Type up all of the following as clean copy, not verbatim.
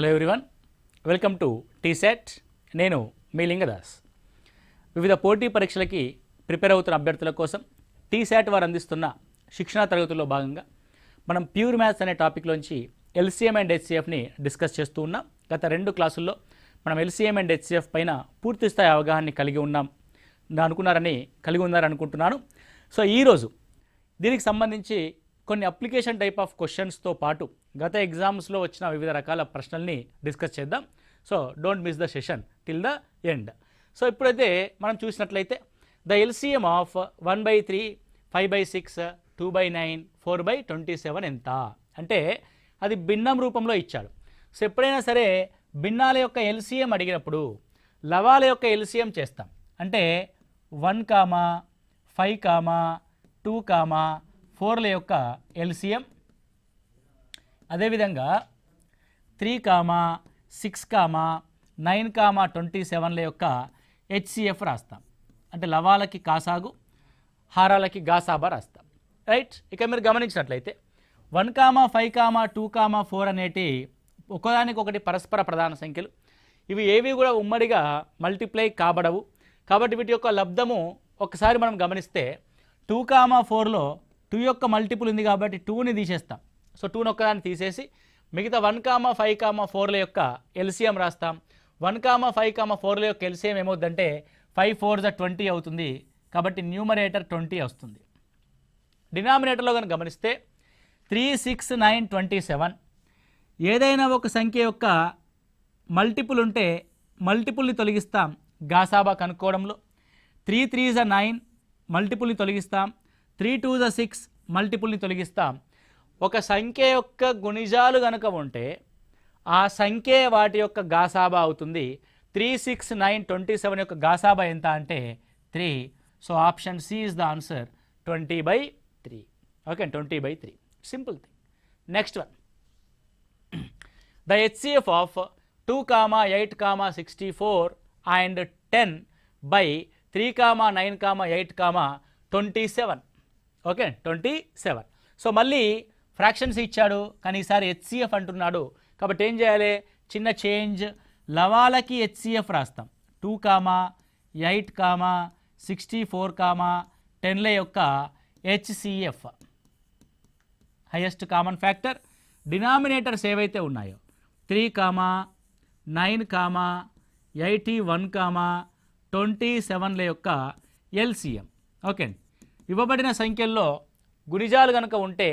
Hello everyone, welcome to TSET. నేను మీ లింగదాస్. వివిధ పోటీ పరీక్షలకి ప్రిపేర్ అవుతున్న అభ్యర్థుల కోసం టీసెట్ వారు అందిస్తున్న శిక్షణా తరగతుల్లో భాగంగా మనం ప్యూర్ మ్యాథ్స్ అనే టాపిక్లోంచి ఎల్సీఎం అండ్ హెచ్సిఎఫ్ని డిస్కస్ చేస్తూ ఉన్నాం. గత 2 క్లాసుల్లో మనం ఎల్సీఎం అండ్ హెచ్సిఎఫ్ పైన పూర్తి స్థాయి అవగాహన కలిగి ఉన్నారనుకుంటున్నాను. సో ఈరోజు దీనికి సంబంధించి కొన్ని అప్లికేషన్ టైప్ ఆఫ్ క్వశ్చన్స్తో పాటు గత ఎగ్జామ్స్లో వచ్చిన వివిధ రకాల ప్రశ్నల్ని డిస్కస్ చేద్దాం. So don't miss the session till the end. So ఇప్పుడైతే మనం చూసినట్లయితే ద ఎల్సిఎం ఆఫ్ 1/3, 5/6, 2/9, 4/27 ఎంత అంటే అది భిన్నం రూపంలో ఇచ్చాడు. సో ఎప్పుడైనా సరే భిన్నాల యొక్క ఎల్సిఎం అడిగినప్పుడు లవాల యొక్క ఎల్సిఎం చేస్తాం. అంటే 1, 5, 2, 4ల యొక్క ఎల్సిఎం, అదేవిధంగా 3, 6, 9, 27ల యొక్క హెచ్సిఎఫ్ రాస్తాం. అంటే లవాలకి కాసాగు, హారాలకి గాసాబా రాస్తాం. రైట్. ఇక మీరు గమనించినట్లయితే 1, 5, 2, 4 అనేటి ఒకదానికొకటి పరస్పర ప్రధాన సంఖ్యలు. ఇవి ఏవి కూడా ఉమ్మడిగా మల్టిప్లై కాబడవు. కాబట్టి వీటి యొక్క లబ్ధము ఒకసారి మనం గమనిస్తే 2, 4లో 2 యొక్క మల్టిపుల్ ఉంది కాబట్టి 2ని తీసేస్తాం. సో 2ని ఒక్కదాన్ని తీసేసి మిగతా 1, 5, 4ల యొక్క ఎల్సిఎం రాస్తాం. 1, 5, 4ల యొక్క ఎల్సిఎం ఏమవుతుందంటే 5 4 20 అవుతుంది. కాబట్టి న్యూమరేటర్ 20 వస్తుంది. డినామినేటర్లో కనుక గమనిస్తే 3, 6, 9, 27 ఏదైనా ఒక సంఖ్య యొక్క మల్టిపుల్ ఉంటే మల్టిపుల్ని తొలగిస్తాం గాసాబా కనుక్కోవడంలో. 3 3 9 మల్టిపుల్ని తొలగిస్తాం. 3 2 6 మల్టిపుల్ని తొలగిస్తాం. ఒక సంఖ్య యొక్క గుణిజాలు కనుక ఉంటే ఆ సంఖ్య వాటి యొక్క గాసాబా అవుతుంది. 3 6 9 27 యొక్క గాసాబా ఎంత అంటే 3. So option C is the answer, 20/3. Okay, 20/3. Simple thing. Next one, the HCF of 2, 8, 64 and 10/3, 9, 8, 27. Okay, 27. So మళ్ళీ ఫ్రాక్షన్స్ ఇచ్చాడు కానీ ఈసారి హెచ్సిఎఫ్ అంటున్నాడు. కాబట్టి ఏం చేయాలి? చిన్న చేంజ్, లవాలకి హెచ్సిఎఫ్ రాస్తాం. 2, 8, 64, 10ల యొక్క HCF highest common factor. Denominators ఏవైతే ఉన్నాయో 3, 9, 81, 27ల యొక్క ఎల్సిఎం. ఓకే, ఇవ్వబడిన సంఖ్యల్లో గుణిజాలు కనుక ఉంటే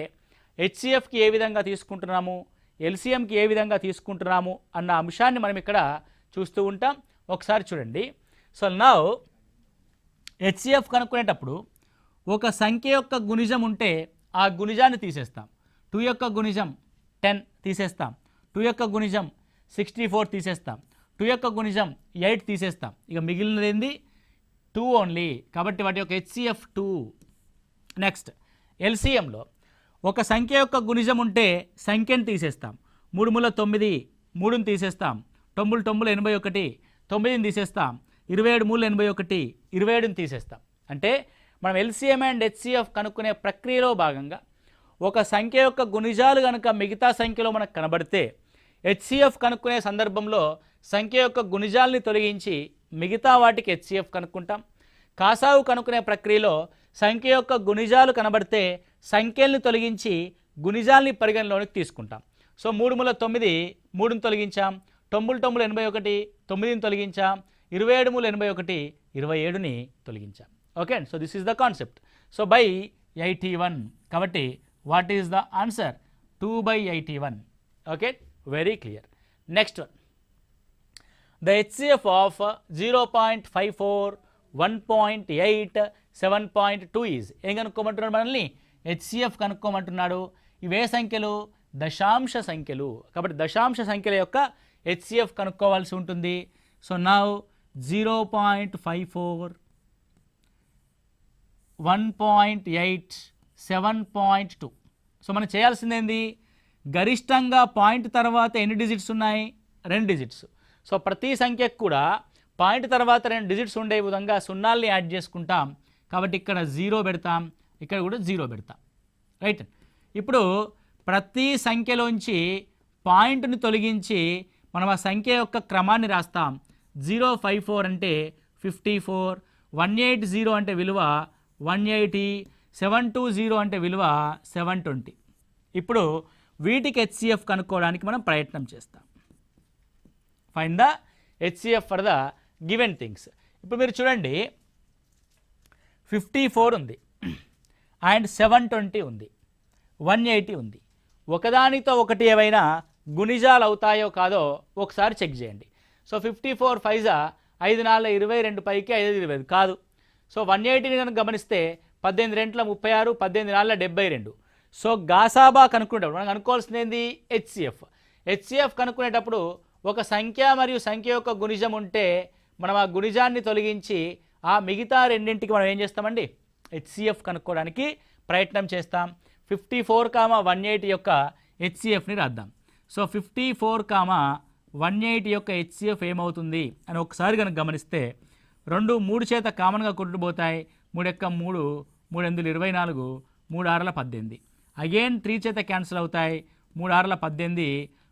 హెచ్సిఎఫ్కి ఏ విధంగా తీసుకుంటున్నాము, ఎల్సిఎంకి ఏ విధంగా తీసుకుంటున్నాము అన్న అంశాన్ని మనం ఇక్కడ చూస్తూ ఉంటాం. ఒకసారి చూడండి. సో నౌ హెచ్సిఎఫ్ కనుక్కునేటప్పుడు ఒక సంఖ్య యొక్క గుణిజం ఉంటే ఆ గుణిజాన్ని తీసేస్తాం. 2 యొక్క గుణిజం 10 తీసేస్తాం. 2 యొక్క గుణిజం 64 తీసేస్తాం. 2 యొక్క గుణిజం 8 తీసేస్తాం. ఇక మిగిలినది ఏంది? 2 ఓన్లీ. కాబట్టి వాటి యొక్క హెచ్సిఎఫ్ 2. నెక్స్ట్ ఎల్సిఎంలో ఒక సంఖ్య యొక్క గుణిజం ఉంటే సంఖ్యను తీసేస్తాం. 3 3 9, 3ని తీసేస్తాం. 9 9 81, 9ని తీసేస్తాం. 27 3 81, 27ని తీసేస్తాం. అంటే మనం ఎల్సిఎం అండ్ హెచ్సిఎఫ్ కనుక్కునే ప్రక్రియలో భాగంగా ఒక సంఖ్య యొక్క గుణిజాలు కనుక మిగతా సంఖ్యలో మనకు కనబడితే హెచ్సిఎఫ్ కనుక్కునే సందర్భంలో సంఖ్య యొక్క గుణిజాలని తొలగించి మిగతా వాటికి హెచ్సిఎఫ్ కనుక్కుంటాం. కాసావు కనుక్కునే ప్రక్రియలో సంఖ్య యొక్క గుణిజాలు కనబడితే సంఖ్యల్ని తొలగించి గుణిజాలని పరిగణలోనికి తీసుకుంటాం. సో 3 3 9, 3ని తొలగించాం. 9 9 81, 9ని తొలగించాం. 27 3 81, 27ని తొలగించాం. Okay, so this is the concept. So by 81. కాబట్టి what is the answer? 2/81. Okay, very clear. Next one, the HCF of 0.54, 1.8, 7.2 is. ఏం కనుక్కోమంటున్నాడు? మనల్ని హెచ్సిఎఫ్ కనుక్కోమంటున్నాడు. ఇవే సంఖ్యలు? దశాంశ సంఖ్యలు. కాబట్టి దశాంశ సంఖ్యల యొక్క హెచ్సిఎఫ్ కనుక్కోవాల్సి ఉంటుంది. So now 0.54, 1.8, 7.2. సో మనం చేయాల్సింది ఏంది? గరిష్టంగా పాయింట్ తర్వాత ఎన్ని డిజిట్స్ ఉన్నాయి? 2 డిజిట్స్. సో ప్రతి సంఖ్యకు కూడా పాయింట్ తర్వాత 2 డిజిట్స్ ఉండే విధంగా సున్నాల్ని యాడ్ చేసుకుంటాం. కాబట్టి ఇక్కడ 0 పెడతాం, ఇక్కడ కూడా 0 పెడతాం. రైట్. ఇప్పుడు ప్రతి సంఖ్యలోంచి పాయింట్ని తొలగించి మనం ఆ సంఖ్య యొక్క క్రమాన్ని రాస్తాం. 054 అంటే 54, 180 అంటే విలువ 180, 720 అంటే విలువ 720. ఇప్పుడు వీటికి హెచ్సిఎఫ్ కనుక్కోవడానికి మనం ప్రయత్నం చేస్తాం. Find the HCF for the given things. ఇప్పుడు మీరు చూడండి 54 ఉంది అండ్ 720 ఉంది, 180 ఉంది. ఒకదానితో ఒకటి ఏవైనా గుణిజాలు అవుతాయో కాదో ఒకసారి చెక్ చేయండి. సో 54 5 5 4 22 పైకి 5 25 కాదు. సో 180ని కనుక గమనిస్తే 18 2 36, 18 4 72. సో గాసాబా కనుక్కునేటప్పుడు మనం కనుక్కోవాల్సింది ఏంది? హెచ్సిఎఫ్. హెచ్సిఎఫ్ కనుక్కునేటప్పుడు ఒక సంఖ్య మరియు సంఖ్య యొక్క గుణిజం ఉంటే మనం ఆ గుణిజాన్ని తొలగించి ఆ మిగతా రెండింటికి మనం ఏం చేస్తామండి? హెచ్సిఎఫ్ కనుక్కోవడానికి ప్రయత్నం చేస్తాం. 54, 180 యొక్క హెచ్సిఎఫ్ని రాద్దాం. సో 54, 180 యొక్క హెచ్సిఎఫ్ ఏమవుతుంది అని ఒకసారి కనుక గమనిస్తే 2 3 చేత కామన్గా కొట్టుకుపోతాయి. 3 1 3, 3 8 24, 3 6 18. అగైన్ 3 చేత క్యాన్సిల్ అవుతాయి. 3 6 18,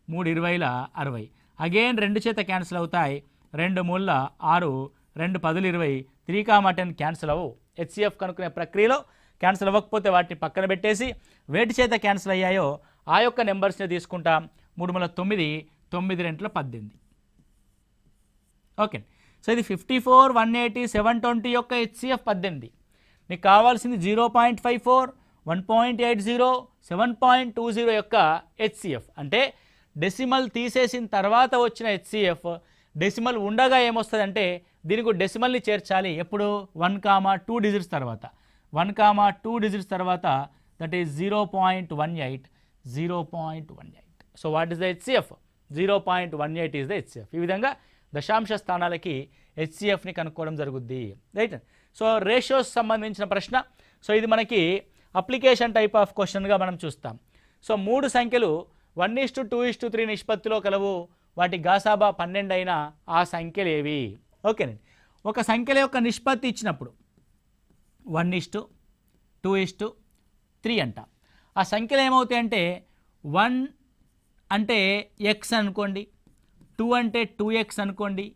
3 20 60. అగైన్ 2 చేత క్యాన్సిల్ అవుతాయి. 2 3 6, 2 10 20, 3, 10 క్యాన్సిల్ అవ్వవు. హెచ్సిఎఫ్ కనుక్కునే ప్రక్రియలో క్యాన్సిల్ అవ్వకపోతే వాటిని పక్కన పెట్టేసి వేటి చేత క్యాన్సిల్ అయ్యాయో ఆ యొక్క నెంబర్స్ని తీసుకుంటాం. 3 3 9, 9 2 18. ఓకే. సో ఇది 54, 180, 720 యొక్క హెచ్సిఎఫ్ 18. నీకు కావాల్సింది 0.54, 1.80, 7.20 యొక్క హెచ్సిఎఫ్. అంటే డెసిమల్ తీసేసిన తర్వాత వచ్చిన హెచ్సిఎఫ్. డెసిమల్ ఉండగా ఏమొస్తుందంటే దీనికి డెసిమల్ని చేర్చాలి. ఎప్పుడు? 1, 2 డిజిట్స్ తర్వాత. 1, 2 డిజిట్స్ తర్వాత that is 0.18, 0.18. So what is the HCF? 0.18 is the HCF. ఈ విధంగా దశాంశ స్థానాలకి హెచ్సిఎఫ్ని కనుక్కోవడం జరుగుద్ది. రైట్. సో రేషియోస్ సంబంధించిన ప్రశ్న. సో ఇది మనకి అప్లికేషన్ టైప్ ఆఫ్ క్వశ్చన్గా మనం చూస్తాం. సో 3 సంఖ్యలు 1:2:3 నిష్పత్తిలో కలవు. వాటి గాసాబా 12 అయినా ఆ సంఖ్యలు ఏవి? ఓకేనండి. ఒక సంఖ్యల యొక్క నిష్పత్తి ఇచ్చినప్పుడు 1:2:3 అంట. ఆ సంఖ్యలు ఏమవుతాయి అంటే 1 అంటే ఎక్స్ అనుకోండి, 2 అంటే 2x అనుకోండి,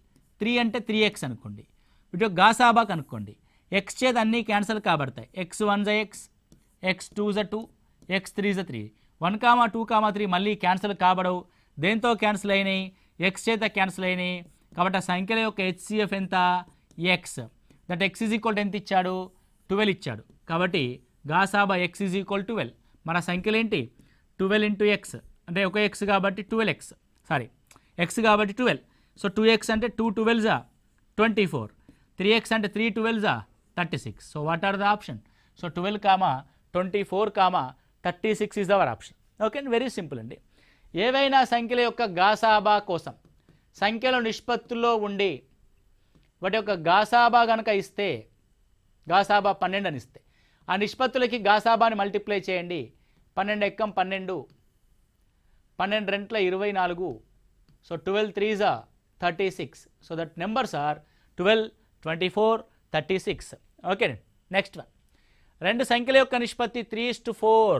3 అంటే 3x అనుకోండి. వీటి యొక్క గాసాబా కనుక్కోండి. ఎక్స్ చేత అన్నీ cancel కాబడతాయి. x1 x, x2 2, x3 3. 1, 2, 3 మళ్ళీ క్యాన్సిల్ కాబడవు. దేంతో క్యాన్సిల్ అయినాయి? ఎక్స్ చేత క్యాన్సిల్ అయినాయి. కాబట్టి ఆ సంఖ్యల యొక్క హెచ్సిఎఫ్ ఎంత? ఎక్స్. దట్ x ఎంత ఇచ్చాడు? 12 ఇచ్చాడు. కాబట్టి గాసాబా x 12. మన సంఖ్యలు ఏంటి? 12 into x అంటే ఒక ఎక్స్ కాబట్టి 12x. సారీ, ఎక్స్ కాబట్టి 12. సో 2x అంటే 2 12s 24. 3x అంటే 3 12s 36. So what are the option? So 12, 24, 36 is our option. Okay, very simple అండి. ఏవైనా సంఖ్యల యొక్క గాసాబా కోసం సంఖ్యల నిష్పత్తుల్లో ఉండి వాటి యొక్క గాసాబా కనుక ఇస్తే, గాసాబా 12 అని ఇస్తే ఆ నిష్పత్తులకి గాసాబాని మల్టిప్లై చేయండి. 12 1 12, 12 2 24. So 12 3s 36. So that numbers are 12, 24, 36. Okay, next one. 2 సంఖ్యల యొక్క నిష్పత్తి 3:4.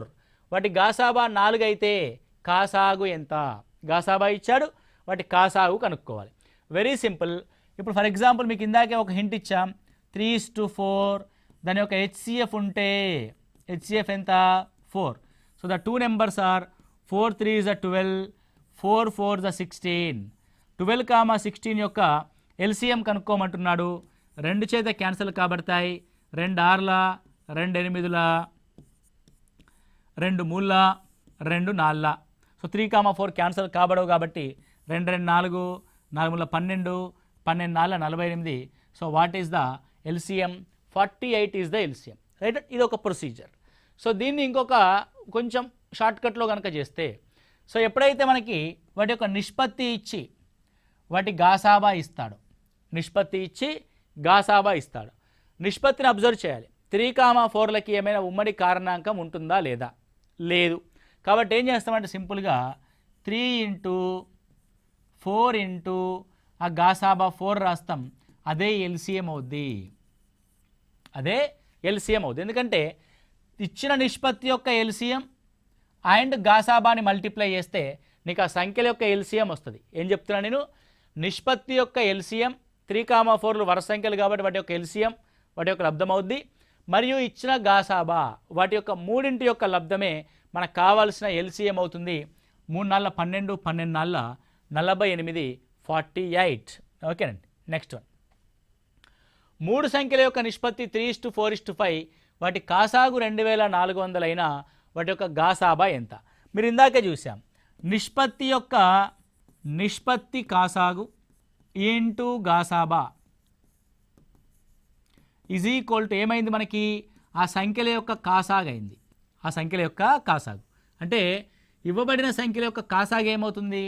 వాటి గాసాబా 4 అయితే కాసాగు ఎంత? గాసాబా ఇచ్చాడు, వాటి కాసాగు కనుక్కోవాలి. Very simple. ఇప్పుడు ఫర్ ఎగ్జాంపుల్ మీకు ఇందాకే ఒక హింట్ ఇచ్చాం. 3:4 దాని యొక్క హెచ్సిఎఫ్ ఉంటే హెచ్సిఎఫ్ ఎంత? 4. So the 2 numbers are 4 3s 12, 4 4s 16. 12, 16 యొక్క ఎల్సిఎం కనుక్కోమంటున్నాడు. 2 చేత క్యాన్సిల్ కాబడతాయి. 2 6, 2 8, 2 3, 2 4. సో 3, 4 క్యాన్సిల్ కాబడవు కాబట్టి 2 2 4, 4 12, 12 4 48. So what is the LCM? 48 is the LCM. Right. ఇది ఒక ప్రొసీజర్. సో దీన్ని ఇంకొక కొంచెం షార్ట్కట్లో కనుక చేస్తే, సో ఎప్పుడైతే మనకి వాటి యొక్క నిష్పత్తి ఇచ్చి వాటి గాసాబా ఇస్తాడు, నిష్పత్తి ఇచ్చి గాసాబా ఇస్తాడు. నిష్పత్తిని అబ్జర్వ్ చేయాలి. 3, 4లకి ఏమైనా ఉమ్మడి కారణాంకం ఉంటుందా లేదా? లేదు. కాబట్టి ఏం చేస్తామంటే సింపుల్గా 3 into 4 into ఆ గాసాబా 4 రాస్తాం. అదే ఎల్సిఎం అవుద్ది. అదే ఎల్సిఎం అవుద్ది. ఎందుకంటే ఇచ్చిన నిష్పత్తి యొక్క ఎల్సిఎం అండ్ గాసాబాని మల్టిప్లై చేస్తే నీకు ఆ సంఖ్యల యొక్క ఎల్సిఎం వస్తుంది. ఏం చెప్తున్నా నేను, నిష్పత్తి యొక్క ఎల్సిఎం 3,4లు వరుస సంఖ్యలు కాబట్టి వాటి యొక్క ఎల్సిఎం వాటి యొక్క లబ్ధం అవుద్ది. మరియు ఇచ్చిన గాసాబా వాటి యొక్క మూడింటి యొక్క లబ్ధమే మనకు కావాల్సిన ఎల్సిఎం అవుతుంది. 3 నాళ్ళ 12, 12 నాళ్ళ 48, 48. ఓకేనండి. నెక్స్ట్ వన్, 3 సంఖ్యల యొక్క నిష్పత్తి 3:4:5 వాటి కాసాగు 2,400 అయినా వాటి యొక్క గాసాబా ఎంత? మీరు ఇందాకే చూసాం, నిష్పత్తి కాసాగు ఇంటూ గాసాబా ఈజ్ ఈక్వల్ టు ఏమైంది మనకి, ఆ సంఖ్యల యొక్క కాసాగు అయింది. ఆ సంఖ్యల యొక్క కాసాగు అంటే ఇవ్వబడిన సంఖ్యల యొక్క కాసాగు ఏమవుతుంది,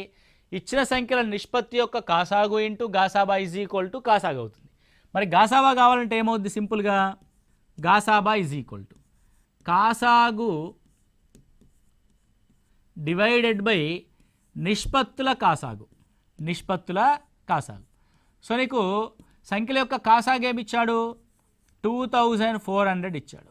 ఇచ్చిన సంఖ్యల నిష్పత్తి యొక్క కాసాగు ఇంటూ గాసాబా ఈజ్ ఈక్వల్ టు కాసాగు అవుతుంది. మరి గాసాబా కావాలంటే ఏమవుద్ది, సింపుల్గా గాసాబా ఈజ్ ఈక్వల్ టు కాసాగు డివైడెడ్ బై నిష్పత్తుల కాసాగు. సో నీకు సంఖ్యల యొక్క కాసాగు ఏమి ఇచ్చాడు, 2,400 ఇచ్చాడు.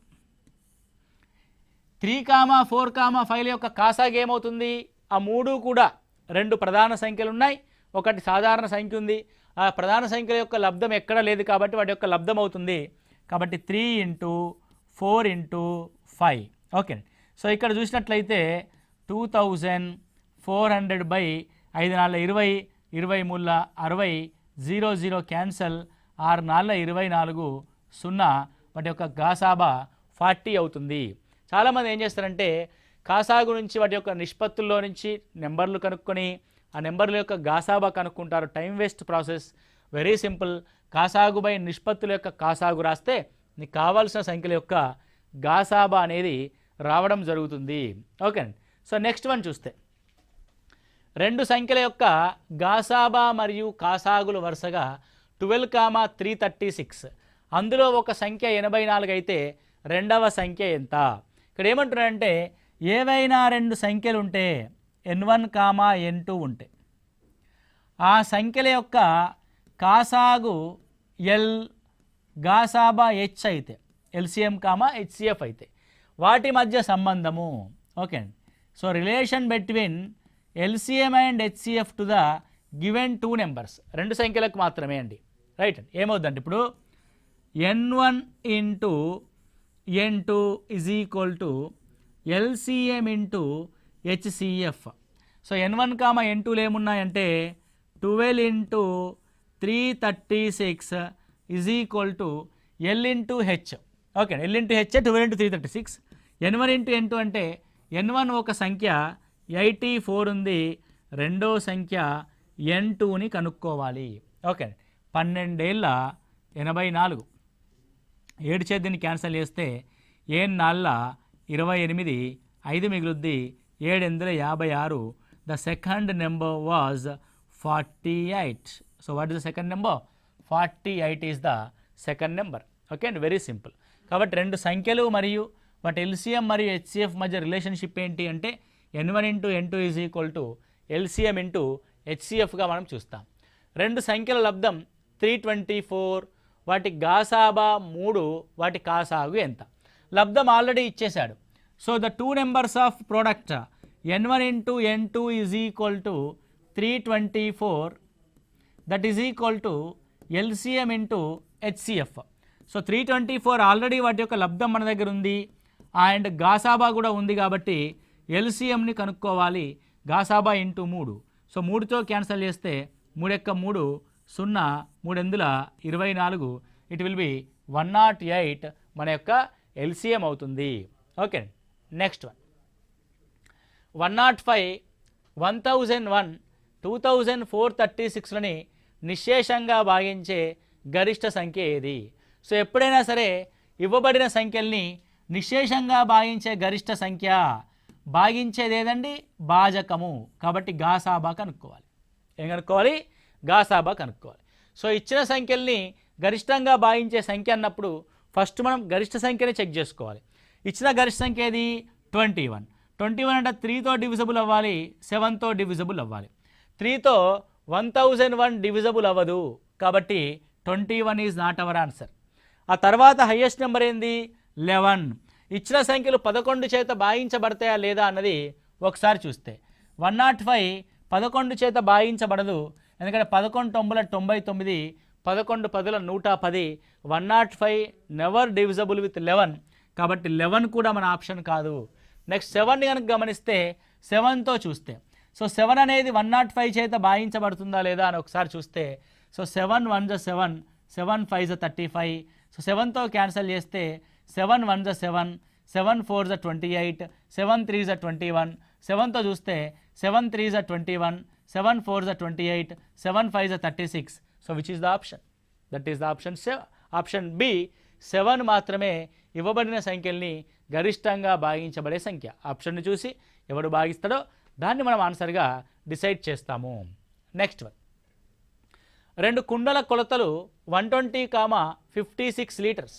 3,4,5 యొక్క కాసాగు ఏమవుతుంది, ఆ మూడు కూడా 2 ప్రధాన సంఖ్యలు ఉన్నాయి, ఒకటి సాధారణ సంఖ్య ఉంది. ఆ ప్రధాన సంఖ్యల యొక్క లబ్ధం ఎక్కడ లేదు కాబట్టి వాటి యొక్క లబ్ధం అవుతుంది. కాబట్టి 3 × 4 × 5. ఓకే. సో ఇక్కడ చూసినట్లయితే 2,400 బై 5 నాళ్ళ 20, 20 మూల 60, 0 0 క్యాన్సల్, 6 నాళ్ళ 24, 0. వాటి యొక్క గాసాబా 40 అవుతుంది. చాలామంది ఏం చేస్తారంటే కాసాగు నుంచి వాటి యొక్క నిష్పత్తుల్లో నుంచి నెంబర్లు కనుక్కొని ఆ నెంబర్ల యొక్క గాసాబా కనుక్కుంటారు. Time waste process. Very simple. కాసాగు బై నిష్పత్తుల యొక్క కాసాగు రాస్తే నీకు కావాల్సిన సంఖ్యల యొక్క గాసాబా అనేది రావడం జరుగుతుంది. ఓకే అండి. సో నెక్స్ట్ వన్ చూస్తే 2 సంఖ్యల యొక్క గాసాబా మరియు కాసాగులు వరుసగా 12,336. అందులో ఒక సంఖ్య 84 అయితే రెండవ సంఖ్య ఎంత? ఇక్కడ ఏమంటున్నారంటే ఏవైనా 2 సంఖ్యలు ఉంటే n1, n2 ఉంటే ఆ సంఖ్యల యొక్క కాసాగు L, గాసాబా H అయితే, LCM, HCF అయితే వాటి మధ్య సంబంధము. ఓకే అండి. So relation between LCM and HCF to the given 2 numbers. 2 సంఖ్యలకు మాత్రమే అండి. రైట్ అండి. ఏమవుతుందంటే ఇప్పుడు n1 × n2 is equal to LCM × HCF. So n1, n2లు ఏమున్నాయంటే 12 × 336 is equal to L × H. Okay. L × H 12 × 336. n1 × n2 అంటే n1 ఒక సంఖ్య 84 ఉంది, రెండో సంఖ్య n2ని కనుక్కోవాలి. ఓకే. 12 ఏళ్ళ 84, 7 చేతి దీన్ని క్యాన్సిల్ చేస్తే 7 నాళ్ళ 28, 5 మిగులుద్ది, 7 8 56. The second number was 48. So what is the second number? 48 is the second number. Okay అండి. Very simple. కాబట్టి 2 సంఖ్యలు మరియు వాటి LCM మరియు HCF మధ్య రిలేషన్షిప్ ఏంటి అంటే n1 × n2 is equal to LCM × HCFగా మనం చూస్తాం. 2 సంఖ్యల లబ్ధం 324, వాటి గాసాబా 3, వాటి కాసాగు ఎంత? లబ్ధం ఆల్రెడీ ఇచ్చేశాడు. So the 2 numbers of product n1 × n2 is equal to 324, that is equal to LCM × HCF. So 324 already వాటి యొక్క లబ్ధం మన దగ్గర ఉంది అండ్ గాసాబా కూడా ఉంది కాబట్టి LCMని కనుక్కోవాలి. గాసాబా × 3. సో 3తో క్యాన్సిల్ చేస్తే 3 × 3 0, 3 × 24. ఇట్ విల్ బి 108 మన యొక్క LCM అవుతుంది. ఓకే. నెక్స్ట్ వన్ 105, 1001, 2436లని నిశ్శేషంగా భాగించే గరిష్ట సంఖ్య ఏది? సో ఎప్పుడైనా సరే ఇవ్వబడిన సంఖ్యల్ని నిశ్శేషంగా భాగించే గరిష్ట సంఖ్య భాగించేది ఏదండి? భాజకము. కాబట్టి గాసాబా కనుక్కోవాలి. ఏం కనుక్కోవాలి? గాసాబా కనుక్కోవాలి. సో ఇచ్చిన సంఖ్యల్ని గరిష్టంగా భాగించే సంఖ్య అన్నప్పుడు ఫస్ట్ మనం గరిష్ట సంఖ్యని చెక్ చేసుకోవాలి. ఇచ్చిన గరిష్ట సంఖ్య ఏది? 21. 21 అంటే 3తో డివిజబుల్ అవ్వాలి, 7తో డివిజబుల్ అవ్వాలి. 3తో 1001 డివిజబుల్ అవ్వదు కాబట్టి 21 ఈజ్ నాట్ అవర్ ఆన్సర్. ఆ తర్వాత హైయెస్ట్ నెంబర్ ఏంది? 11. ఇచ్చిన సంఖ్యలు 11 చేత భాగించబడతాయా లేదా అన్నది ఒకసారి చూస్తే 105 11 చేత భాగించబడదు, ఎందుకంటే 11 9 99, 11 10 110, 105 నెవర్ డివిజబుల్ విత్ 11, కాబట్టి 11 కూడా మన ఆప్షన్ కాదు. నెక్స్ట్ 7ని కనుక గమనిస్తే 7తో చూస్తే, సో 7 అనేది 105 చేత భాగించబడుతుందా లేదా అని ఒకసారి చూస్తే, సో 7 1 7, 7 5 35, సో 7తో క్యాన్సిల్ చేస్తే 7 1 7, 7 4 28, 7 3 21, 7తో చూస్తే 7 3 21, 7 4 28, 7 5 36. So which is the option? That is the option option B. 7 మాత్రమే ఇవ్వబడిన సంఖ్యల్ని గరిష్టంగా భాగించబడే సంఖ్య. ఆప్షన్ని చూసి ఎవడు భాగిస్తాడో దాన్ని మనం ఆన్సర్గా డిసైడ్ చేస్తాము. నెక్స్ట్ వన్, 2 కుండల కొలతలు 120,56 లీటర్స్.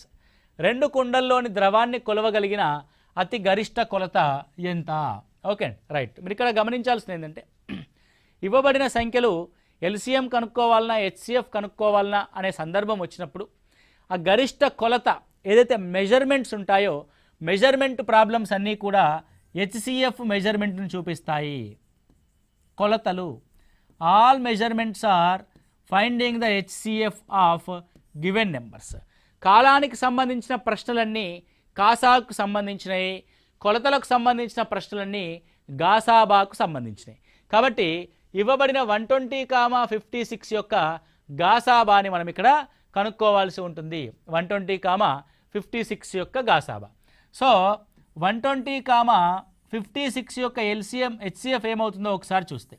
2 కుండల్లోని ద్రవాన్ని కొలవగలిగిన అతి గరిష్ట కొలత ఎంత? Okay right. మీరు ఇక్కడ గమనించాల్సింది ఏంటంటే, ఇవ్వబడిన సంఖ్యలు ఎల్సిఎం కనుక్కోవాలన్నా హెచ్సిఎఫ్ కనుక్కోవాలన్నా అనే సందర్భం వచ్చినప్పుడు ఆ గరిష్ట కొలత ఏదైతే మెజర్మెంట్స్ ఉంటాయో, మెజర్మెంట్ ప్రాబ్లమ్స్ అన్నీ కూడా హెచ్సిఎఫ్ మెజర్మెంట్ను చూపిస్తాయి. కొలతలు, all measurements are finding the HCF of given numbers. కాలానికి సంబంధించిన ప్రశ్నలన్నీ కాసాకు సంబంధించినవి, కొలతలకు సంబంధించిన ప్రశ్నలన్నీ గాసాబాకు సంబంధించినవి. కాబట్టి ఇవ్వబడిన 120,56 యొక్క గాసాబాని మనం ఇక్కడ కనుక్కోవాల్సి ఉంటుంది. 120,56 యొక్క గాసాబా. సో 120,56 యొక్క ఎల్సిఎం హెచ్సిఎఫ్ ఏమవుతుందో ఒకసారి చూస్తే,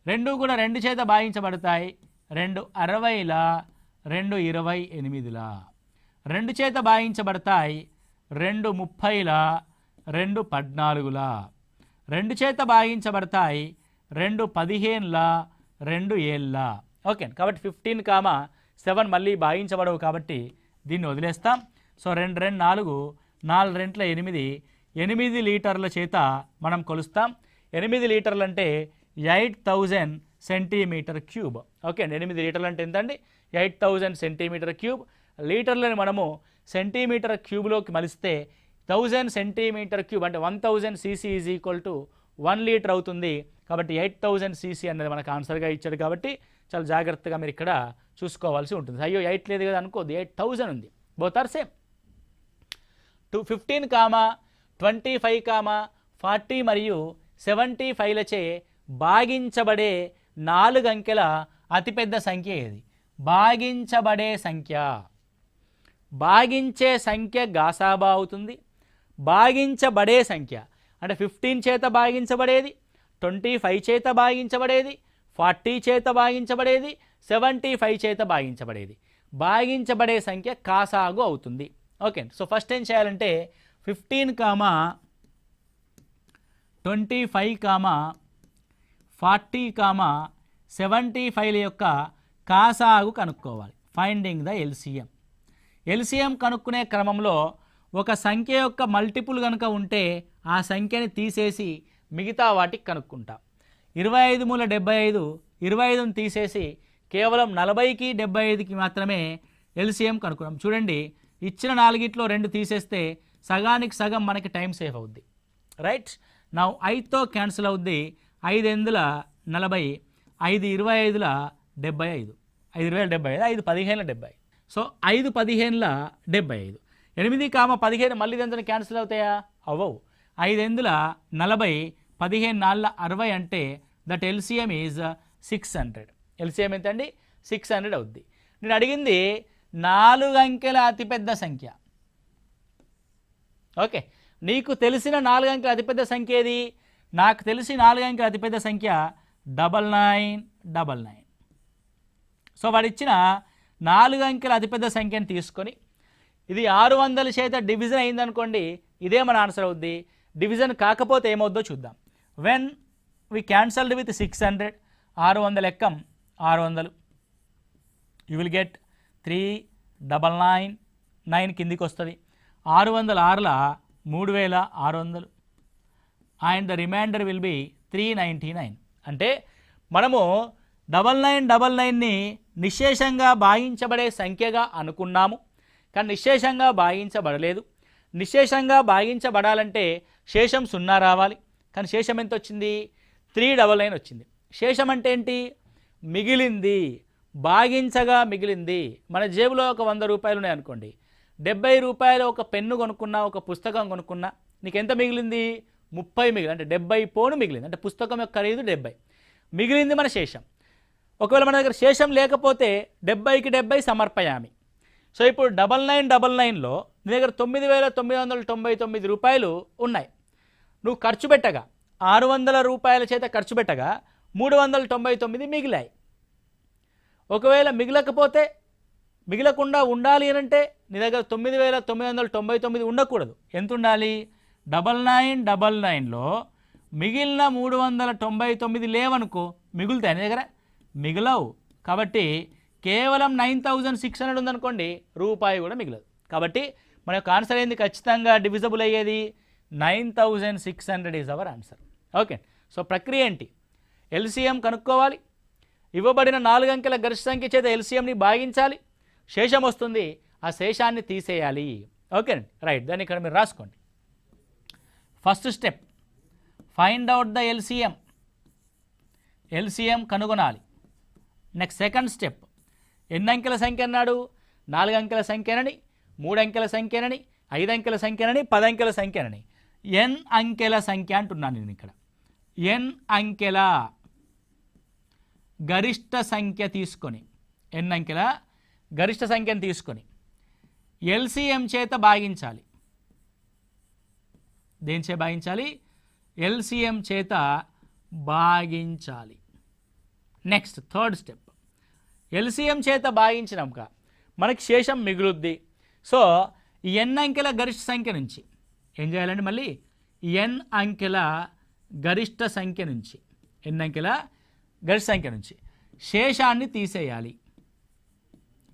2 కూడా 2 చేత భాగించబడతాయి. 2 60ల, 2 28ల. 2 చేత భాగించబడతాయి. 2 30ల, 2 14ల. 2 చేత భాగించబడతాయి. 2 15ల, 2 7ల. ఓకే, కాబట్టి 15,7 మళ్ళీ భాగించబడవు కాబట్టి దీన్ని వదిలేస్తాం. సో 2 2 4, 4 2 8, 8 లీటర్ల చేత మనం కొలుస్తాం. 8 లీటర్లు అంటే 8000 సెంటీమీటర్ క్యూబ్. ఓకే అండి, 8 లీటర్లు అంటే ఎంత అండి? 8000 సెంటీమీటర్ క్యూబ్. లీటర్లను మనము సెంటీమీటర్ క్యూబ్లోకి మలిస్తే 1000 సెంటీమీటర్ క్యూబ్ అంటే 1000 cc is equal to 1 litre అవుతుంది. కాబట్టి 8000 cc అనేది మనకు ఆన్సర్గా ఇచ్చాడు. కాబట్టి చాలా జాగ్రత్తగా మీరు ఇక్కడ చూసుకోవాల్సి ఉంటుంది. అయ్యో 8 లేదు కదా అనుకోద్దు, 8000 ఉంది. Both are same. 15, 25, 40 మరియు 75లచే భాగించబడే 4 అంకెల అతిపెద్ద సంఖ్య ఏది? భాగించబడే సంఖ్య, భాగించే సంఖ్య గాసాబా అవుతుంది. భాగించబడే సంఖ్య అంటే 15 చేత భాగించబడేది, 25 చేత భాగించబడేది, 40 చేత భాగించబడేది, 75 చేత భాగించబడేది. భాగించబడే సంఖ్య కాసాగు అవుతుంది. ఓకే, సో ఫస్ట్ ఏం చేయాలంటే 15, 25, 40, 75ల యొక్క కాసాగు కనుక్కోవాలి. Finding the LCM. ఎల్సిఎం కనుక్కునే క్రమంలో ఒక సంఖ్య యొక్క మల్టిపుల్ కనుక ఉంటే ఆ సంఖ్యని తీసేసి మిగతా వాటికి కనుక్కుంటాం. 25 మూల 75, 25ని తీసేసి కేవలం 40కి 75కి మాత్రమే ఎల్సిఎం కనుక్కున్నాం. చూడండి, ఇచ్చిన 4గిట్లో 2 తీసేస్తే సగానికి సగం మనకి టైం సేవ్ అవుద్ది. రైట్, నా 5తో క్యాన్సిల్ అవుద్ది. 5 8ల 40, 5 25ల 75, 5 20ల 75, 5 15ల 75. సో 5 15ల 75. 8, 15 మళ్ళీ దాంతో క్యాన్సిల్ అవుతాయా? అవ్వవు. 5 8ల 40, 15 4ల 60 అంటే దట్ ఎల్సిఎం ఈజ్ 600. ఎల్సిఎం ఎంత అండి? 600 అవుద్ది. నేను అడిగింది 4 అంకెల అతిపెద్ద సంఖ్య. ఓకే, నీకు తెలిసిన 4 అంకెల అతిపెద్ద సంఖ్య ఏది? నాకు తెలిసి 4 అంకెల అతిపెద్ద సంఖ్య 9999. సో వాడు ఇచ్చిన 4 అంకెల అతిపెద్ద సంఖ్యను తీసుకొని ఇది 600 చేత డివిజన్ అయిందనుకోండి, ఇదే మన ఆన్సర్ అవుద్ది. డివిజన్ కాకపోతే ఏమవుద్దో చూద్దాం. వెన్ వి క్యాన్సల్డ్ విత్ 600, 600 ఎక్కం 600, యూ విల్ గెట్ 3999 కిందికి వస్తుంది. 600 6ల 3600 and the remainder will be 399. అంటే మనము 9999ని నిశ్శేషంగా భాగించబడే సంఖ్యగా అనుకున్నాము, కానీ నిశ్శేషంగా భాగించబడలేదు. నిశ్శేషంగా భాగించబడాలంటే శేషం 0 రావాలి, కానీ శేషం ఎంత వచ్చింది? 399 వచ్చింది. శేషం అంటే ఏంటి? మిగిలింది, భాగించగా మిగిలింది. మన జేబులో ఒక 100 రూపాయలు ఉన్నాయి అనుకోండి, 70 రూపాయలు ఒక పెన్ను కొనుక్కున్నా, ఒక పుస్తకం కొనుక్కున్నా, నీకు ఎంత మిగిలింది? 30 మిగిలింది. అంటే 70 పోను మిగిలింది. అంటే పుస్తకం యొక్క ఖరీదు 70 మిగిలింది మన శేషం. ఒకవేళ మన దగ్గర శేషం లేకపోతే 70కి 70 సమర్పయామి. సో ఇప్పుడు 9999లో నీ దగ్గర 9,999 రూపాయలు ఉన్నాయి. నువ్వు ఖర్చు పెట్టగా 600 రూపాయల చేత ఖర్చు పెట్టగా 399 మిగిలాయి. ఒకవేళ మిగలకుండా ఉండాలి అని అంటే నీ దగ్గర 9,999 ఉండకూడదు. ఎంత ఉండాలి? 9999లో మిగిలిన 399 లేవనుకో, మిగులుతాయి నీ దగ్గర? మిగలవు. కాబట్టి కేవలం 9600 ఉందనుకోండి, రూపాయి కూడా మిగలదు. కాబట్టి మన యొక్క ఆన్సర్ ఏంది? ఖచ్చితంగా డివిజబుల్ అయ్యేది 9600 is our answer. Okay. So ప్రక్రియ ఏంటి? ఎల్సిఎం కనుక్కోవాలి, ఇవ్వబడిన 4 అంకెల గరిష్ట సంఖ్య చేత ఎల్సిఎంని భాగించాలి, శేషం వస్తుంది, ఆ శేషాన్ని తీసేయాలి. Okay right. దాన్ని ఇక్కడ మీరు రాసుకోండి. First step, find out the LCM. LCM కనుగొనాలి. నెక్స్ట్ సెకండ్ స్టెప్, ఎన్ని అంకెల సంఖ్య అన్నాడు? 4 అంకెల సంఖ్యనని, 3 అంకెల సంఖ్యనని, 5 అంకెల సంఖ్యనని, 10 అంకెల సంఖ్యనని. ఎన్ అంకెల సంఖ్య అంటున్నాను నేను ఇక్కడ. ఎన్ అంకెల గరిష్ట సంఖ్య తీసుకొని, ఎన్ అంకెల గరిష్ట సంఖ్యను తీసుకొని ఎల్సిఎం చేత భాగించాలి. దేని చేత భాగించాలి? ఎల్సిఎం చేత భాగించాలి. నెక్స్ట్ థర్డ్ స్టెప్, ఎల్సిఎం చేత భాగించినాక మనకి శేషం మిగులుద్ది. సో ఈ ఎన్ అంకెల గరిష్ట సంఖ్య నుంచి ఏం చేయాలండి? మళ్ళీ ఎన్ అంకెల గరిష్ట సంఖ్య నుంచి, ఎన్ అంకెల గరిష్ట సంఖ్య నుంచి శేషాన్ని తీసేయాలి,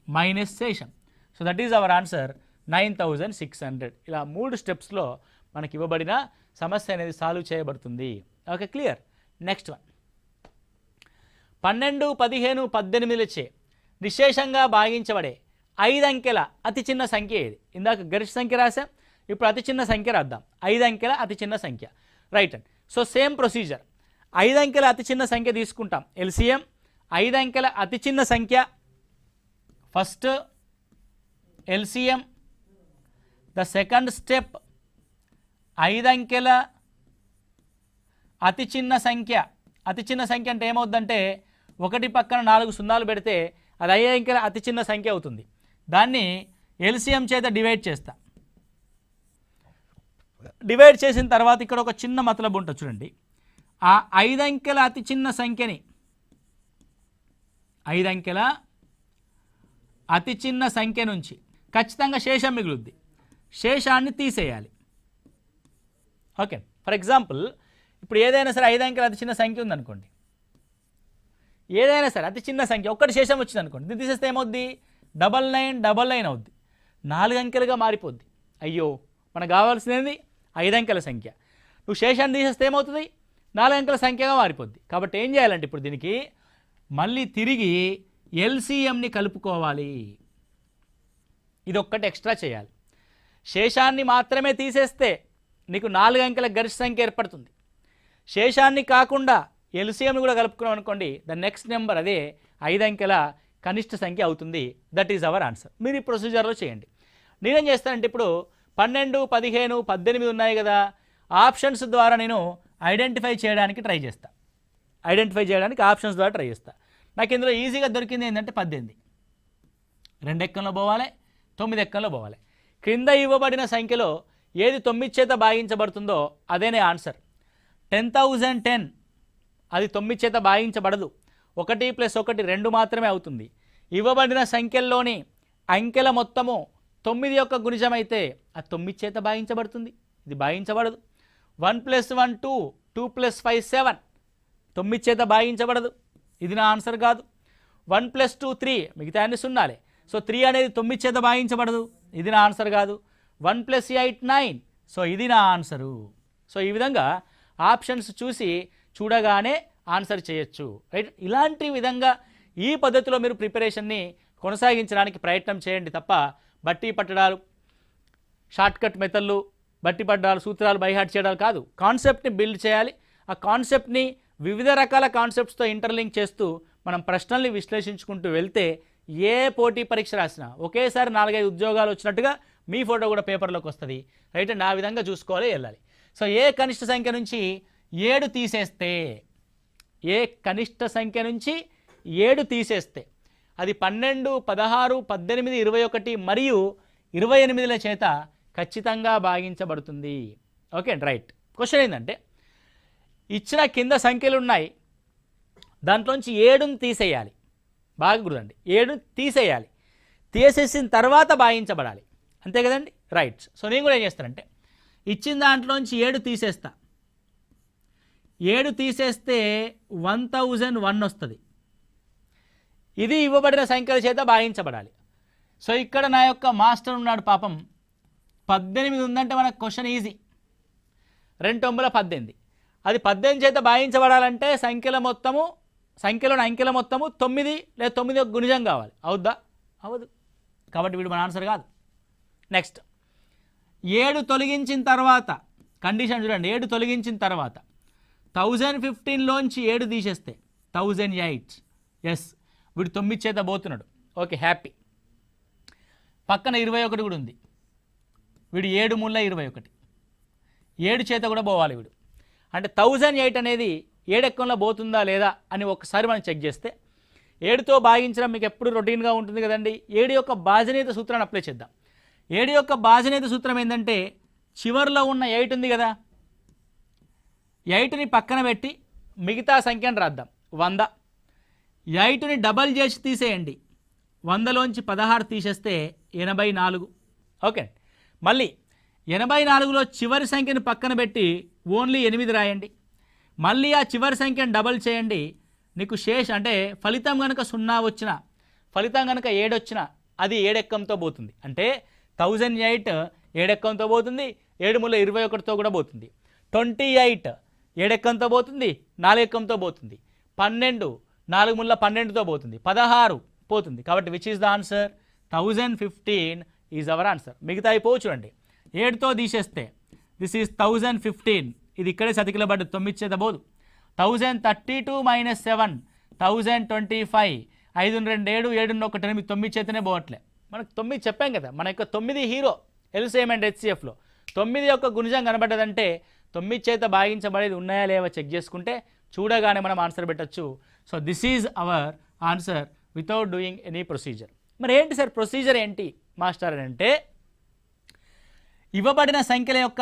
మైనస్ శేషం. So that is our answer 9600. ఇలా 3 స్టెప్స్లో మనకి ఇవ్వబడిన సమస్య అనేది సాల్వ్ చేయబడుతుంది. Okay clear. నెక్స్ట్ వన్, 12, 15, 18చే నిశేషంగా భాగించబడే 5 అంకెల అతి చిన్న సంఖ్య ఏది? ఇందాక గరిష్ట సంఖ్య రాసాం, ఇప్పుడు అతి చిన్న సంఖ్య రాద్దాం. 5 అంకెల అతి చిన్న సంఖ్య. Right and so same procedure. 5 అంకెల అతి చిన్న సంఖ్య తీసుకుంటాం ఎల్సిఎం. 5 అంకెల అతి చిన్న సంఖ్య first LCM. The second step, 5 అంకెల అతి చిన్న సంఖ్య. అతి చిన్న సంఖ్య అంటే ఏమవుద్దంటే 1 పక్కన 4 సున్నాలు పెడితే అది 5 అంకెల అతి చిన్న సంఖ్య అవుతుంది. దాన్ని ఎల్సిఎం చేత డివైడ్ చేస్తా. డివైడ్ చేసిన తర్వాత ఇక్కడ ఒక చిన్న మతలబు ఉంటుంది చూడండి. ఆ 5 అంకెల అతి చిన్న సంఖ్యని, 5 అంకెల అతి చిన్న సంఖ్య నుంచి ఖచ్చితంగా శేషం మిగులుద్ది. శేషాన్ని తీసేయాలి. ఓకే. ఫర్ ఎగ్జాంపుల్ ఇప్పుడు ఏదైనా సరే 5 అంకెల అతి చిన్న సంఖ్య ఉందనుకోండి, ఏదైనా సరే అతి చిన్న సంఖ్య ఒక్కటి శేషం వచ్చింది అనుకోండి, దీన్ని తీసేస్తే ఏమవుద్ది? 9999 అవుద్ది. 4 అంకెలుగా మారిపోద్ది. అయ్యో మనకు కావాల్సినది 5 అంకెల సంఖ్య. నువ్వు శేషాన్ని తీసేస్తే ఏమవుతుంది? 4 అంకెల సంఖ్యగా మారిపోద్ది. కాబట్టి ఏం చేయాలంటే ఇప్పుడు దీనికి మళ్ళీ తిరిగి ఎల్సిఎంని కలుపుకోవాలి. ఇది ఒక్కటి ఎక్స్ట్రా చేయాలి. శేషాన్ని మాత్రమే తీసేస్తే నీకు 4 అంకెల గరిష్ట సంఖ్య ఏర్పడుతుంది. శేషాన్ని కాకుండా ఎల్సిఎంని కూడా కలుపుకున్నాం అనుకోండి, ద నెక్స్ట్ నెంబర్ అదే 5 అంకెల కనిష్ట సంఖ్య అవుతుంది. That is our answer. మీరు ఈ ప్రొసీజర్లో చేయండి. నేనేం చేస్తానంటే ఇప్పుడు 12, 15, 18 ఉన్నాయి కదా, ఆప్షన్స్ ద్వారా నేను ఐడెంటిఫై చేయడానికి ట్రై చేస్తా. ఐడెంటిఫై చేయడానికి ఆప్షన్స్ ద్వారా ట్రై చేస్తా. నాకు ఇందులో ఈజీగా దొరికింది ఏంటంటే 18. 2 ఎక్కంలో పోవాలి, 9 ఎక్కంలో పోవాలి. క్రింద ఇవ్వబడిన సంఖ్యలో ఏది 9 చేత భాగించబడుతుందో అదేనే ఆన్సర్. 10,010 అది 9 చేత భాగించబడదు. 1 + 1 2 మాత్రమే అవుతుంది. ఇవ్వబడిన సంఖ్యల్లోని అంకెల మొత్తము 9 యొక్క గుణిజం అయితే అది 9 చేత భాగించబడుతుంది. ఇది భాగించబడదు. 1 + 1 2, 2 + 5 7 9 చేత భాగించబడదు. ఇది నా ఆన్సర్ కాదు. 1 + 2 3 మిగతా అన్ని సున్నాలే. సో 3 అనేది 9 చేత భాగించబడదు. ఇది నా ఆన్సర్ కాదు. 1 + 8 9 సో ఇది నా ఆన్సరు. సో ఈ విధంగా ఆప్షన్స్ చూడగానే ఆన్సర్ చేయొచ్చు. రైట్. ఇలాంటి విధంగా ఈ పద్ధతిలో మీరు ప్రిపరేషన్ని కొనసాగించడానికి ప్రయత్నం చేయండి తప్ప బట్టి పట్టడాలు, షార్ట్కట్ మెథడ్లు, బట్టి పట్టడాలు, సూత్రాలు బైహార్ట్ చేయడాలు కాదు. కాన్సెప్ట్ని బిల్డ్ చేయాలి. ఆ కాన్సెప్ట్ని వివిధ రకాల కాన్సెప్ట్స్తో ఇంటర్లింక్ చేస్తూ మనం ప్రశ్నల్ని విశ్లేషించుకుంటూ వెళ్తే ఏ పోటీ పరీక్ష రాసినా ఒకేసారి 4-5 ఉద్యోగాలు వచ్చినట్టుగా మీ ఫోటో కూడా పేపర్లోకి వస్తుంది. రైట్ అండి, ఆ విధంగా చూసుకోవాలి, వెళ్ళాలి. సో ఏ కనిష్ట సంఖ్య నుంచి 7 తీసేస్తే, ఏ కనిష్ట సంఖ్య నుంచి 7 తీసేస్తే అది 12, 16, 18, 21 మరియు 28ల చేత ఖచ్చితంగా భాగించబడుతుంది. Okay right. క్వశ్చన్ ఏంటంటే ఇచ్చిన కింద సంఖ్యలు ఉన్నాయి, దాంట్లోంచి 7ని తీసేయాలి. బాగా గుర్తండి, 7 తీసేయాలి. తీసేసిన తర్వాత భాగించబడాలి, అంతే కదండి. రైట్. సో నేను కూడా ఏం చేస్తానంటే ఇచ్చిన దాంట్లోంచి 7 తీసేస్తా. 7 తీసేస్తే 1001 వస్తుంది. ఇది ఇవ్వబడిన సంఖ్యల చేత భాగించబడాలి. సో ఇక్కడ నా యొక్క మాస్టర్ ఉన్నాడు పాపం, 18 ఉందంటే మనకు క్వశ్చన్ ఈజీ. 2 9 18, అది 18 చేత భాగించబడాలంటే సంఖ్యలోని అంకెల మొత్తము 9 లేదా 9 ఒక గుణిజం కావాలి. అవుద్దా? అవదు. కాబట్టి వీడు మన ఆన్సర్ కాదు. నెక్స్ట్ 7 తొలగించిన తర్వాత కండిషన్ చూడండి. 7 తొలగించిన తర్వాత 1015లోంచి 7 తీసేస్తే 1008. ఎస్, వీడు 9 చేత పోతున్నాడు. Okay, happy. పక్కన 21 కూడా ఉంది. వీడు 7 మూల 21, 7 చేత కూడా పోవాలి వీడు. అంటే 1008 అనేది 7 ఎక్కంలో పోతుందా లేదా అని ఒకసారి మనం చెక్ చేస్తే 7తో భాగించడం మీకు ఎప్పుడు రొటీన్గా ఉంటుంది కదండి. 7 యొక్క భాజనీయత సూత్రాన్ని అప్లై చేద్దాం. 7 యొక్క భాజనీయత సూత్రం ఏంటంటే చివరిలో ఉన్న 8 ఉంది కదా, 8ని పక్కన పెట్టి మిగతా సంఖ్యను రాద్దాం. 100. 8ని డబల్ చేసి తీసేయండి. 100లోంచి 16 తీసేస్తే 84. ఓకే, మళ్ళీ 84లో చివరి సంఖ్యను పక్కన పెట్టి ఓన్లీ 8 రాయండి. మళ్ళీ ఆ చివరి సంఖ్యను డబల్ చేయండి. నీకు శేషం అంటే ఫలితం కనుక 0 వచ్చినా, ఫలితం కనుక 7 వచ్చినా అది 7 ఎక్కంతో పోతుంది. అంటే 1008 7 ఎక్కంతో పోతుంది, 7 మూల 21తో కూడా పోతుంది. 28 7 ఎక్కంతో పోతుంది, 4 ఎక్కంతో పోతుంది. 12 4 మూల 12తో పోతుంది. 16 పోతుంది. కాబట్టి which is the answer? 1015 is our answer. మిగతా అయిపోవచ్చు చూడండి. 7తో తీసేస్తే దిస్ ఈజ్ 1015, ఇది ఇక్కడే సతికిలబడ్డ 9 చేత పోదు. 1032 - 7 1025, 5 2 7 7 1 8 9 చేతనే పోవట్లే. మనకు 9 చెప్పాం కదా, మన యొక్క 9 హీరో ఎల్సిఎం అండ్ హెచ్సిఎఫ్లో 9 యొక్క గుణిజం కనబడ్డదంటే 9 చేత భాగించబడేది ఉన్నాయా లేవా చెక్ చేసుకుంటే చూడగానే మనం ఆన్సర్ పెట్టచ్చు. So this is our answer without doing any procedure. మరి ఏంటి సార్ ప్రొసీజర్ ఏంటి మాస్టర్ అని అంటే, ఇవ్వబడిన సంఖ్యల యొక్క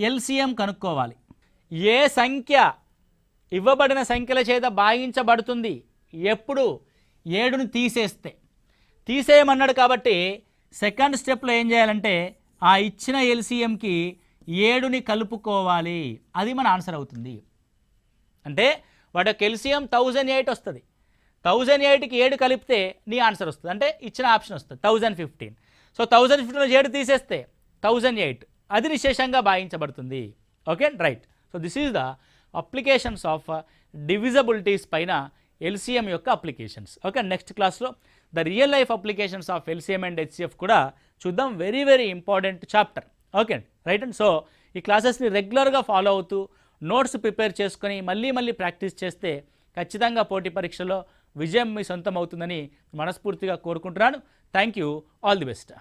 ఎల్సిఎం కనుక్కోవాలి. ఏ సంఖ్య ఇవ్వబడిన సంఖ్యల చేత భాగించబడుతుంది? ఎప్పుడు? 7ని తీసేయమన్నాడు కాబట్టి సెకండ్ స్టెప్లో ఏం చేయాలంటే ఆ ఇచ్చిన ఎల్సిఎంకి 7ని కలుపుకోవాలి. అది మన ఆన్సర్ అవుతుంది. అంటే వాటి యొక్క ఎల్సిఎం 1008 వస్తుంది. 1008కి 7 కలిపితే నీ ఆన్సర్ వస్తుంది. అంటే ఇచ్చిన ఆప్షన్ వస్తుంది 1015. సో 1015లో 7 తీసేస్తే 1008, అది నిశేషంగా భాగించబడుతుంది. Okay right. So this is the applications of divisibilities పైన ఎల్సిఎం యొక్క అప్లికేషన్స్. ఓకే, నెక్స్ట్ క్లాస్లో the real life applications of LCM and HCF కూడా చూద్దాం. Very very important chapter. Okay right and so ఈ క్లాసెస్ని రెగ్యులర్గా ఫాలో అవుతూ నోట్స్ ప్రిపేర్ చేసుకొని మళ్ళీ ప్రాక్టీస్ చేస్తే ఖచ్చితంగా పోటీ పరీక్షలో విజయం మీ సొంతం అవుతుందని మనస్ఫూర్తిగా కోరుకుంటున్నాను. Thank you. All the best.